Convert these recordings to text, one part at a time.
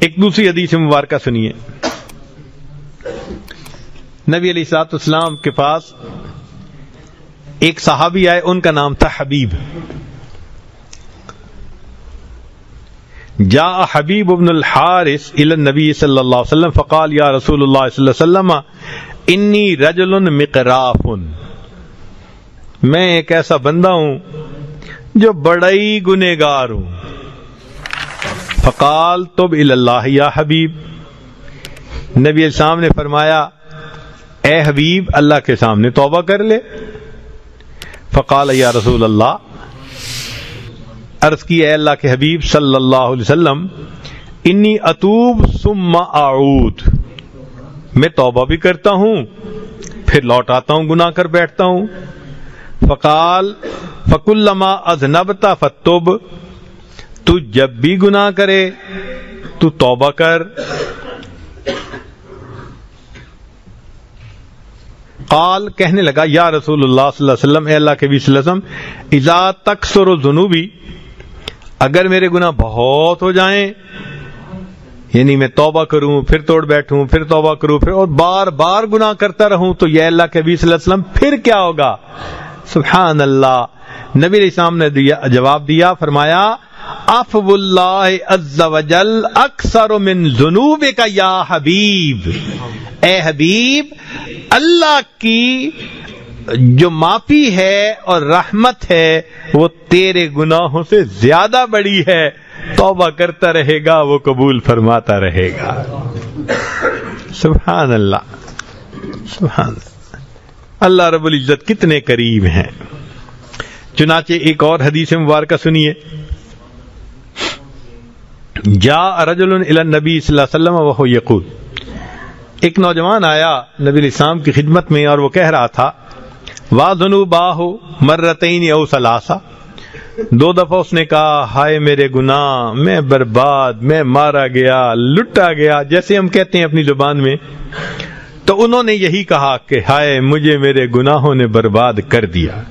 ایک دوسری حدیث مبارکہ سنیے. نبی علیہ الصلوۃ والسلام کے پاس ایک صحابی آئے, ان کا نام تھا حبیب. جاء حبیب بن الحارث الى النبی صلی اللہ علیہ وسلم فقال یا رسول اللہ صلی اللہ علیہ وسلم انی رجل مقراف, میں ایک ایسا بندہ ہوں جو بڑا ہی گنہگار ہوں. فقال تب الی اللہ یا حبیب, نبی علیہ السلام نے فرمایا اے حبیب اللہ کے سامنے توبہ کر لے. فقال یا رسول اللہ, عرض کی اے اللہ کے حبیب صلی اللہ علیہ وسلم انی اتوب ثم اعود, میں توبہ بھی کرتا ہوں پھر لوٹ آتا ہوں, گناہ کر بیٹھتا ہوں. فقال فکلما اذنبت فتب, تو جب بھی گناہ کرے تو توبہ کر. قال, کہنے لگا یا رسول اللہ صلی اللہ علیہ وسلم, اے اللہ کے نبی صلی اللہ علیہ وسلم اذا تکثر ذنوبی, اگر میرے گناہ بہت ہو جائیں, یعنی میں توبہ کروں پھر توڑ بیٹھوں پھر توبہ کروں پھر اور بار بار گناہ کرتا رہوں, تو یا اللہ کے نبی صلی اللہ علیہ وسلم پھر کیا ہوگا؟ سبحان اللہ. نبی علیہ السلام نے جواب دیا, فرمایا عفو اللہ عز وجل اکثر من ذنوبک یا حبیب, اے حبیب اللہ کی جو معافی ہے اور رحمت ہے وہ تیرے گناہوں سے زیادہ بڑی ہے, توبہ کرتا رہے گا وہ قبول فرماتا رہے گا. سبحان اللہ, سبحان اللہ. اللہ رب العزت کتنے کریم ہیں. چنانچہ ایک اور حدیث مبارکہ سنیے. جاء رجل الی النبی صلی اللہ علیہ وسلم وهو یقول, ایک نوجوان آیا نبی علیہ السلام کی خدمت میں اور وہ کہہ رہا تھا وَذُنُوبَاهُ مَرَّتَيْنِ أَوْ ثَلَاثَ, 2 دفعہ اس نے کہا ہائے میرے گناہ, میں برباد, میں مارا گیا, لٹا گیا, جیسے ہم کہتے ہیں اپنی زبان میں. تو انہوں نے یہی کہا کہ ہائے مجھے میرے گناہوں نے برباد کر دیا.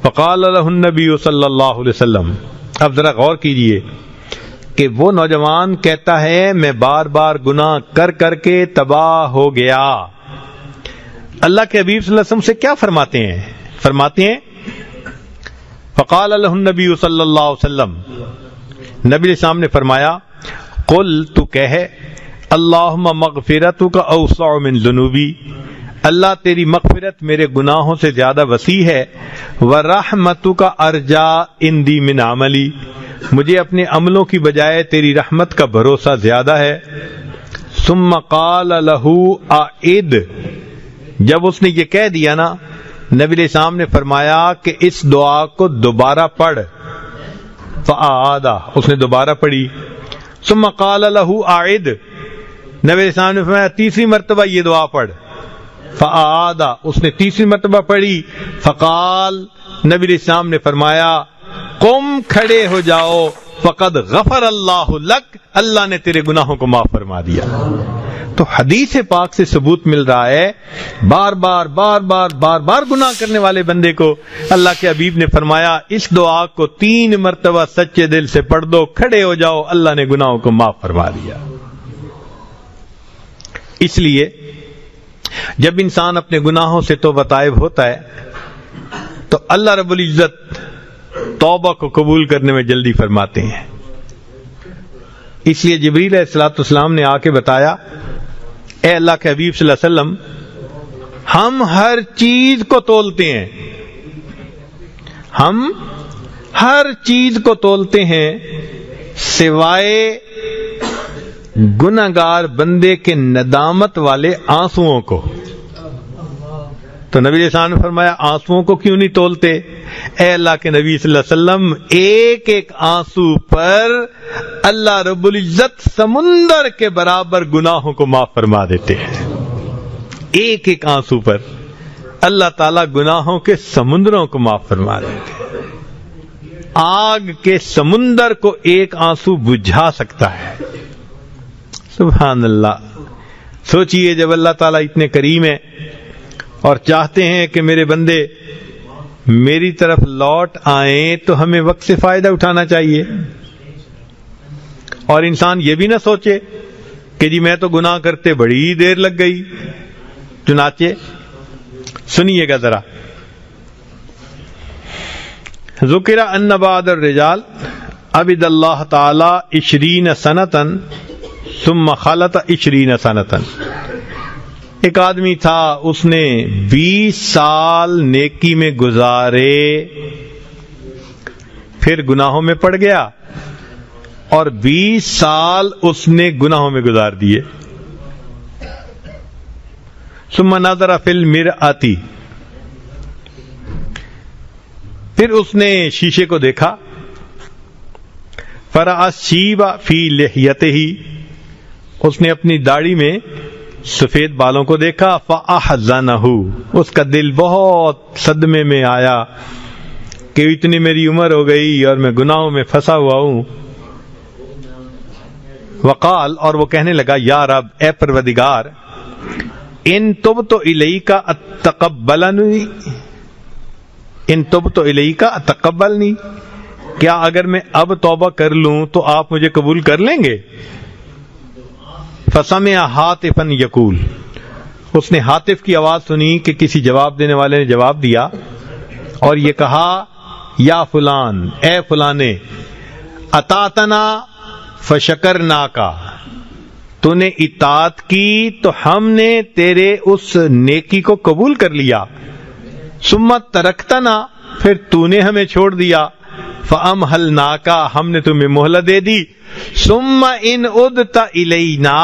فقال له النبی صلی اللہ علیہ وسلم, اب ذرا غور کیجئے کہ وہ نوجوان کہتا ہے میں بار بار گناہ کر کر کے تباہ ہو گیا. اللہ کے حبیب صلی اللہ علیہ وسلم سے کیا فرماتے ہیں؟ فرماتے ہیں فقال له النبی صلی اللہ علیہ وسلم, نبی علیہ السلام نے فرمایا قل, تو کہے اللہم مغفرتک اوسع من ذنوبی, اللہ تیری مغفرت میرے گناہوں سے زیادہ وسیع ہے. ورحمتک ارجا عندی من عملی, مجھے اپنے عملوں کی بجائے تیری رحمت کا بھروسہ زیادہ ہے. ثم قال له اعد, جب اس نے یہ کہہ دیا نا, نبی علیہ السلام نے فرمایا کہ اس دعا کو دوبارہ پڑھ. فاعاد, اس نے دوبارہ پڑھی. ثم قال له اعد, نبی علیہ السلام نے فرمایا تیسری مرتبہ یہ دعا پڑھ. فاعاد, اس نے تیسری مرتبہ پڑھی. فقال, نبی علیہ السلام نے فرمایا قم, کھڑے ہو جاؤ, فقد غفر اللہ لک, اللہ نے تیرے گناہوں کو معاف فرما دیا. تو حدیث پاک سے ثبوت مل رہا ہے بار بار بار بار بار بار گناہ کرنے والے بندے کو اللہ کے حبیب نے فرمایا اس دعا کو 3 مرتبہ سچے دل سے پڑھ دو, کھڑے ہو جاؤ, اللہ نے گناہوں کو معاف فرما دیا. اس لیے جب انسان اپنے گناہوں سے توبہ طائب ہوتا ہے تو اللہ رب العزت توبہ کو قبول کرنے میں جلدی فرماتے ہیں. اس لیے جبریل علیہ السلام نے آ کے بتایا اے اللہ کے حبیب صلی اللہ علیہ وسلم, ہم ہر چیز کو تولتے ہیں, ہم ہر چیز کو تولتے ہیں سوائے گنہگار بندے کے ندامت والے آنسوؤں کو. تو نبی علیہ السلام نے فرمایا آنسوؤں کو کیوں نہیں تولتے؟ اے اللہ کے نبی صلی اللہ علیہ وسلم, ایک ایک آنسو پر اللہ رب العزت سمندر کے برابر گناہوں کو معاف فرما دیتے ہیں. ایک ایک آنسو پر اللہ تعالیٰ گناہوں کے سمندروں کو معاف فرما دیتے ہیں. آگ کے سمندر کو ایک آنسو بجھا سکتا ہے. سبحان اللہ. سوچئے جب اللہ تعالیٰ اتنے کریم ہیں اور چاہتے ہیں کہ میرے بندے میری طرف لوٹ آئیں تو ہمیں وقت سے فائدہ اٹھانا چاہیے. اور انسان یہ بھی نہ سوچے کہ جی میں تو گناہ کرتے بڑی دیر لگ گئی. چنانچہ سنیے گا ذرا. ذکر ان بعض الرجال عبد اللہ تعالی 20 سنتن ثم خلط 20 سنتن. ایک آدمی تھا, اس نے 20 سال نیکی میں گزارے, پھر گناہوں میں پڑ گیا اور 20 سال اس نے گناہوں میں گزار دیے. ثم نظر فی المرآۃ, پھر اس نے شیشے کو دیکھا. فرأى الشیب فی لحیتہ, اس نے اپنی داڑھی میں سفید بالوں کو دیکھا. فأحزنہ, اس کا دل بہت صدمے میں آیا کہ اتنی میری عمر ہو گئی اور میں گناہوں میں پھنسا ہوا ہوں. وقال, اور وہ کہنے لگا, یا رب, اے پروردگار, ان تبت الیک اتقبلنی, ان تبت الیک اتقبلنی, کیا اگر میں اب توبہ کر لوں تو آپ مجھے قبول کر لیں گے؟ فسمع ہاتفا یقول, اس نے ہاتف کی آواز سنی کہ کسی جواب دینے والے نے جواب دیا اور یہ کہا, یا فلان, اے فلانے, اطاعتنا فشکرناکا, تو نے اطاعت کی تو ہم نے تیرے اس نیکی کو قبول کر لیا. ثم ترکتنا, پھر تو نے ہمیں چھوڑ دیا. فامہلناکا, ہم نے تمہیں مہلت دے دی. ثم ان عدت الینا,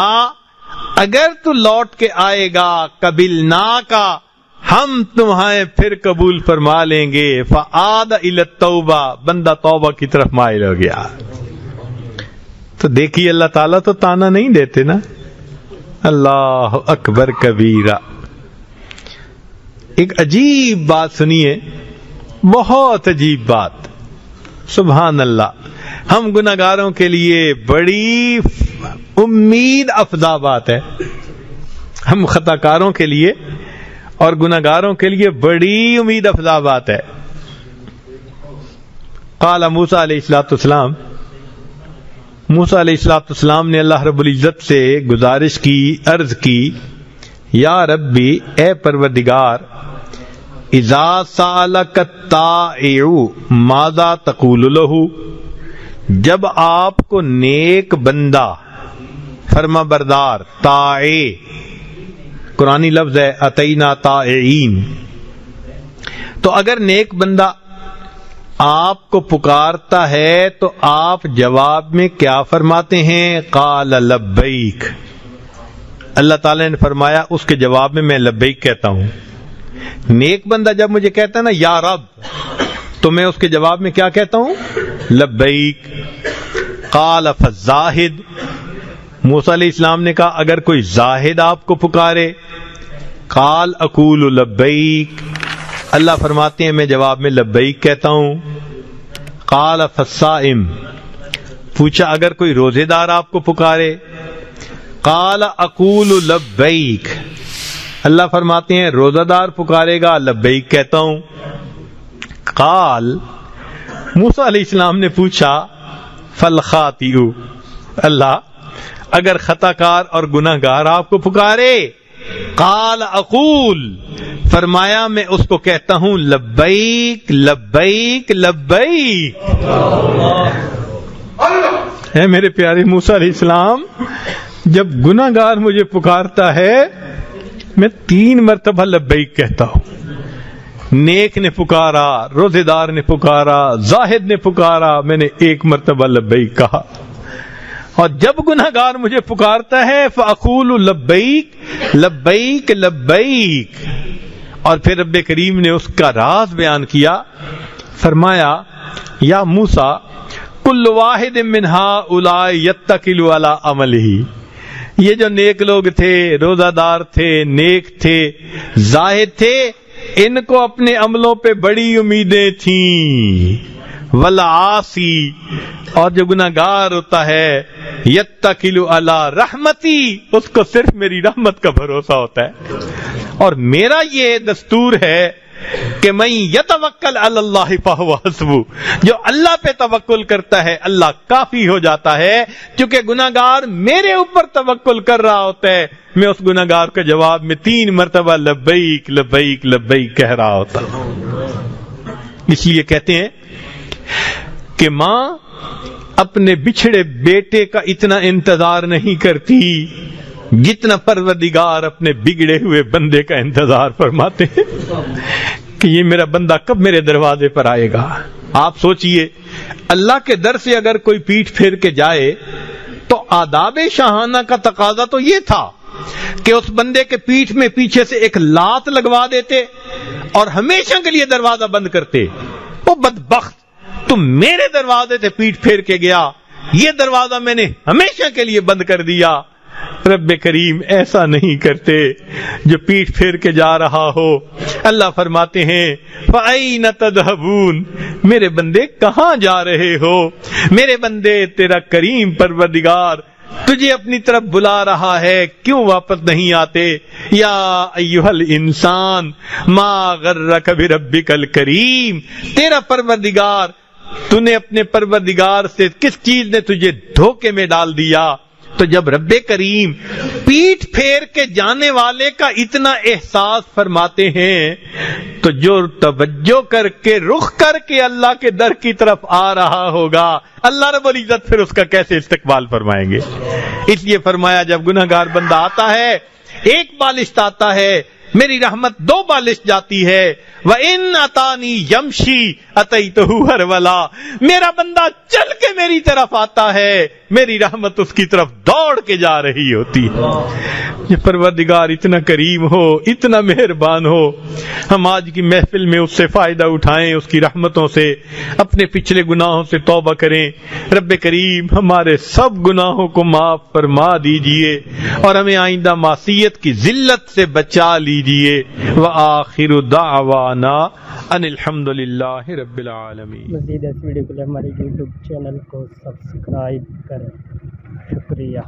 اگر تو لوٹ کے آئے گا, قبلناکا, ہم تمہیں پھر قبول فرما لیں گے. فعاد الی التوبہ, بندہ توبہ کی طرف مائل ہو گیا. تو دیکھیے اللہ تعالیٰ تو تانا نہیں دیتے نا. اللہ اکبر کبیرہ. ایک عجیب بات سنیے, بہت عجیب بات. سبحان اللہ, ہم گناہگاروں کے لیے بڑی امید افزا بات ہے. ہم خطاکاروں کے لیے اور گناہگاروں کے لیے بڑی امید افزا بات ہے. قال موسیٰ علیہ الصلوۃ والسلام, موسیٰ علیہ الصلوۃ والسلام نے اللہ رب العزت سے گزارش کی, عرض کی, یا ربی, اے پروردگار, اذا سألک الطائع ماذا تقول له, جب آپ کو نیک بندہ, فرما بردار, طائع قرآنی لفظ ہے, اتینا طائعین, تو اگر نیک بندہ آپ کو پکارتا ہے تو آپ جواب میں کیا فرماتے ہیں؟ قال لبیک, اللہ تعالی نے فرمایا اس کے جواب میں لبیک کہتا ہوں. نیک بندہ جب مجھے کہتا ہے نا یا رب, تو میں اس کے جواب میں کیا کہتا ہوں؟ لبیک. قال فالزاہد, موسیٰ علیہ السلام نے کہا اگر کوئی زاہد آپ کو پکارے؟ قال اقول لبیک, اللہ فرماتے ہیں میں جواب میں لبیک کہتا ہوں. قال فالصائم, پوچھا اگر کوئی روزے دار آپ کو پکارے؟ قال اقول لبیک, اللہ فرماتے ہیں روزہ دار پکارے گا لبیک کہتا ہوں. قال, موسیٰ علیہ السلام نے پوچھا فالخاطئ, اللہ اگر خطا کار اور گناہ گار آپ کو پکارے؟ قال اقول, فرمایا میں اس کو کہتا ہوں لبیک لبیک لبیک. اے میرے پیارے موسیٰ علیہ السلام, جب گناہ گار مجھے پکارتا ہے میں 3 مرتبہ لبیک کہتا ہوں. نیک نے پکارا, روزے دار نے پکارا, زاہد نے پکارا, میں نے 1 مرتبہ لبیک کہا. اور جب گناہ گار مجھے پکارتا ہے فاقول لبیک لبیک لبیک. اور پھر رب کریم نے اس کا راز بیان کیا, فرمایا یا موسیٰ کل واحد من ہؤلاء یتکل علی عملہ, یہ جو نیک لوگ تھے, روزہ دار تھے, نیک تھے, زاہد تھے, ان کو اپنے عملوں پہ بڑی امیدیں تھیں. والعاصی, اور جو گناہگار ہوتا ہے, یتکل علی رحمتی, اس کو صرف میری رحمت کا بھروسہ ہوتا ہے. اور میرا یہ دستور ہے کہ من یتوکل علی اللہ فہو حسبہ، جو اللہ پہ توکل کرتا ہے اللہ کافی ہو جاتا ہے. چونکہ گناہگار میرے اوپر توکل کر رہا ہوتا ہے، میں اس گناہگار کے جواب میں 3 مرتبہ لبیک لبیک لبیک کہہ رہا ہوتا ہوں. اس لیے کہتے ہیں کہ ماں اپنے بچھڑے بیٹے کا اتنا انتظار نہیں کرتی جتنا پروردگار اپنے بگڑے ہوئے بندے کا انتظار فرماتے ہیں کہ یہ میرا بندہ کب میرے دروازے پر آئے گا. آپ سوچئے اللہ کے در سے اگر کوئی پیٹھ پھیر کے جائے تو آداب شاہانہ کا تقاضا تو یہ تھا کہ اس بندے کے پیٹھ میں پیچھے سے ایک لات لگوا دیتے اور ہمیشہ کے لیے دروازہ بند کرتے. وہ بدبخت، تم میرے دروازے سے پیٹھ پھیر کے گیا، یہ دروازہ میں نے ہمیشہ کے لیے بند کر دیا. رب کریم ایسا نہیں کرتے جو پیٹھ پھیر کے جا رہا ہو. اللہ فرماتے ہیں فَأَيْنَ تَذْهَبُونَ، میرے بندے کہاں جا رہے ہو؟ میرے بندے تیرا کریم پروردگار تجھے اپنی طرف بلا رہا ہے، کیوں واپس نہیں آتے؟ یا ایھا الانسان ما غرک بربک الکریم، تیرا پروردگار، تو نے اپنے پروردگار سے کس چیز نے تجھے دھوکے میں ڈال دیا؟ تو جب رب کریم پیٹھ پھیر کے جانے والے کا اتنا احساس فرماتے ہیں تو جو توجہ کر کے رخ کر کے اللہ کے در کی طرف آ رہا ہوگا، اللہ رب العزت پھر اس کا کیسے استقبال فرمائیں گے؟ اس لیے فرمایا جب گناہگار بندہ آتا ہے، ایک بالشت آتا ہے، میری رحمت 2 بالشت جاتی ہے. وَإِنْ أَتَانِي يَمْشِي أَتَيْتُهُ هَرْوَلًا، میرا بندہ چل کے میری طرف آتا ہے، میری رحمت اس کی طرف دوڑ کے جا رہی ہوتی ہے. یہ پروردگار اتنا کریم ہو، اتنا مہربان ہو، ہم آج کی محفل میں اس سے فائدہ اٹھائیں، اس کی رحمتوں سے، اپنے پچھلے گناہوں سے توبہ کریں. رب کریم ہمارے سب گناہوں کو معاف فرما دیجئے اور ہمیں آئندہ معصیت کی ذلت سے بچا لیجئے. وآخر دعوانا ان الحمدللہ رب العالمین. مزید اس ویڈیو کے لیے ہمارے YouTube چینل کو سبسکرائب کریں. شکریہ.